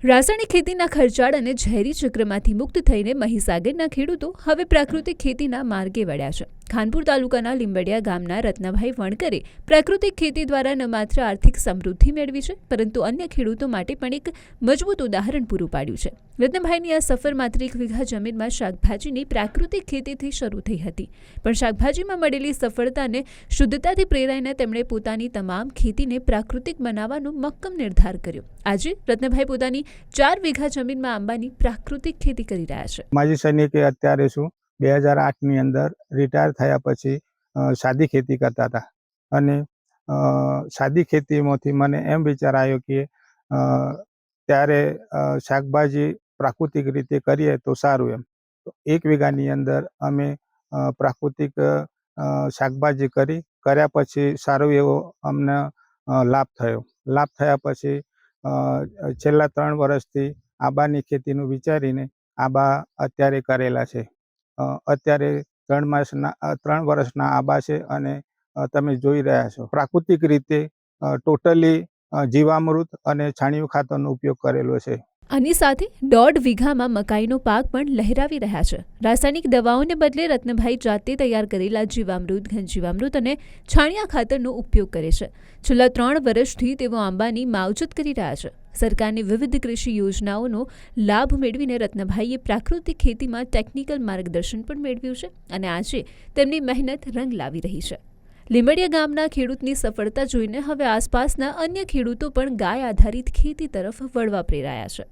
રાસાયણિક ખેતીના ખર્ચાળ અને ઝેરી ચક્રમાંથી મુક્ત થઈને મહીસાગરના ખેડૂતો હવે પ્રાકૃતિક ખેતીના માર્ગે વળ્યા છે. ખાનપુર તાલુકાના લીંબડિયા ગામના રત્નભાઈ વણકરે પ્રાકૃતિક ખેતી દ્વારા ન માત્ર આર્થિક સમૃદ્ધિ મેળવી છે, પરંતુ અન્ય ખેડૂતો માટે પણ એક મજબૂત ઉદાહરણ પૂરું પાડ્યું છે. રત્નભાઈની આ સફર માત્ર 1 વીઘા જમીનમાં શાકભાજીની પ્રાકૃતિક ખેતીથી શરૂ થઈ હતી, પણ શાકભાજીમાં મળેલી સફળતા અને શુદ્ધતાથી પ્રેરાઈને તેમણે પોતાની તમામ ખેતીને પ્રાકૃતિક બનાવવાનો મક્કમ નિર્ધાર કર્યો. આજે રત્નભાઈ પોતાની 4 વીઘા જમીનમાં આંબાની પ્રાકૃતિક ખેતી કરી રહ્યા છે. માજી સૈનિકે અત્યારે શું 2008ની અંદર રિટાયર થયા પછી સાદી ખેતી કરતા હતા અને સાદી ખેતીમાંથી મને એમ વિચાર આવ્યો કે ત્યારે શાકભાજી પ્રાકૃતિક રીતે કરીએ તો સારું એમ. 1 વીઘાની અંદર અમે પ્રાકૃતિક શાકભાજી કર્યા પછી સારો એવો અમને લાભ થયો. લાભ થયા પછી છેલ્લા 3 વર્ષથી આંબાની ખેતીનું વિચારીને આંબા અત્યારે કરેલા છે. અત્યારે 3 વર્ષના આંબા છે અને તમે જોઈ રહ્યા છો પ્રાકૃતિક રીતે ટોટલી જીવામૃત અને છાણિયું ખાતરનો ઉપયોગ કરેલો છે. આની સાથે 1.5 વીઘામાં મકાઈનો પાક પણ લહેરાવી રહ્યા છે. રાસાયણિક દવાઓને બદલે રત્નભાઈ જાતે તૈયાર કરેલા જીવામૃત, ઘનજીવામૃત અને છાણિયા ખાતરનો ઉપયોગ કરે છે. છેલ્લા 3 વર્ષથી તેઓ આંબાની માવજત કરી રહ્યા છે. સરકારની વિવિધ કૃષિ યોજનાઓનો લાભ મેળવીને રત્નભાઈએ પ્રાકૃતિક ખેતીમાં ટેકનિકલ માર્ગદર્શન પણ મેળવ્યું છે અને આજે તેમની મહેનત રંગ લાવી રહી છે. લીંબડિયા ગામના ખેડૂતની સફળતા જોઈને હવે આસપાસના અન્ય ખેડૂતો પણ ગાય આધારિત ખેતી તરફ વળવા પ્રેરાયા છે.